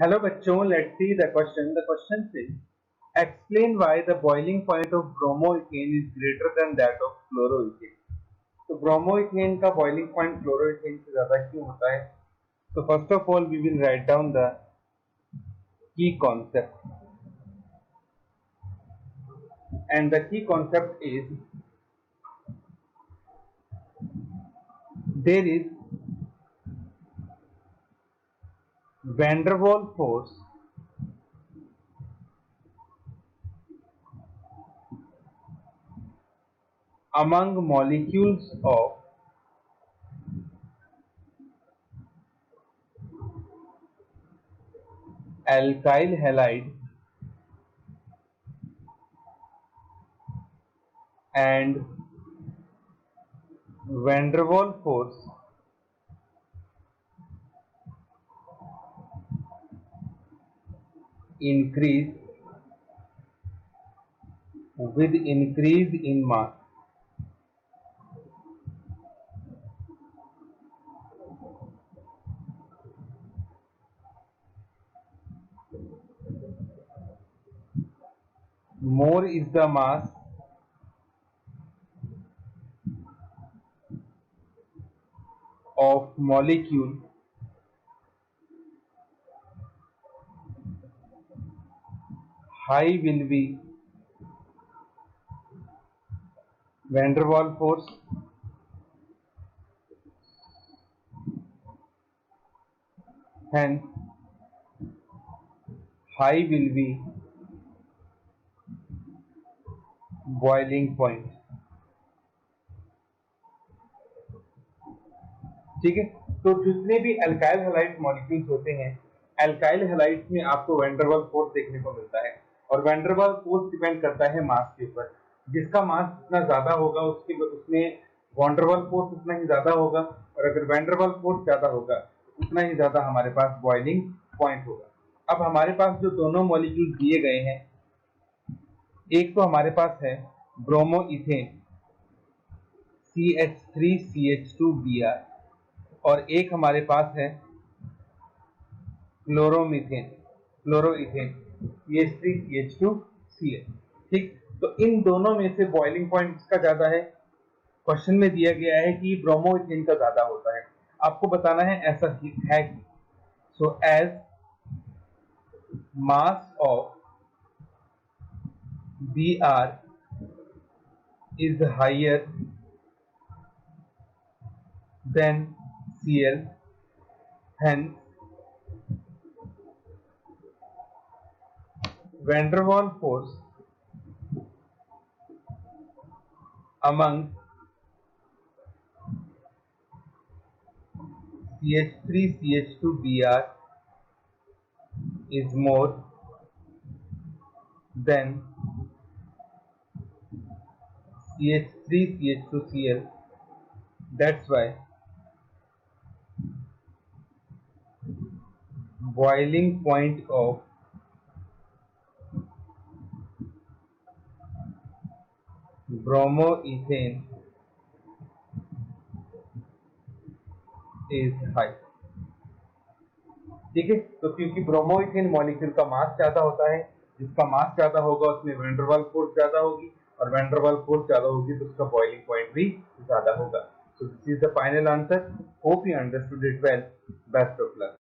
Hello बच्चों, let's see the question. The question से explain why the boiling point of bromoethane is greater than that of chloroethane. तो bromoethane का boiling point chloroethane से ज्यादा क्यों होता है? तो first of all we will write down the key concept, and the key concept is there is van der Waals force among molecules of alkyl halide and van der Waals force increase with increase in mass. More is the mass of molecule high will be van der Waals force, hence high will be boiling point. ठीक है, तो जितने भी alkyl halide molecules होते हैं, alkyl halides में आपको van der Waals force देखने को मिलता है, और van der Waals force depend करता है मास के ऊपर। जिसका मास जितना ज्यादा होगा उसके उसमें वैन डर वाल्स फोर्स उतना ही ज्यादा होगा, और अगर वैन डर वाल्स फोर्स ज्यादा होगा उतना ही ज्यादा हमारे पास बॉइलिंग पॉइंट होगा। अब हमारे पास जो दोनों मॉलिक्यूल दिए गए हैं, एक तो हमारे पास है ब्रोमोइथेन CH3CH2Br, और एक हमारे पास है क्लोरोइथेन CH3CH2Cl। ठीक, तो इन दोनों में से बॉइलिंग पॉइंट किसका ज्यादा है? क्वेश्चन में दिया गया है कि ब्रोमोइथेन का ज्यादा होता है। आपको बताना है ऐसा है कि so as mass of Br is higher than Cl, hence van der Waals force among CH3CH2Br is more than CH3CH2Cl. That's why boiling point of bromoethane is high। ठीक है, तो क्योंकि ब्रोमोइथेन मॉलिक्यूल का मास ज्यादा होता है, जिसका मास ज्यादा होगा उसमें वैन डर वाल्स फोर्स ज्यादा होगी, और वैन डर वाल्स फोर्स ज्यादा होगी तो उसका बॉइलिंग पॉइंट भी ज्यादा होगा। So this is the final answer. Hope you understood it well. Best of luck.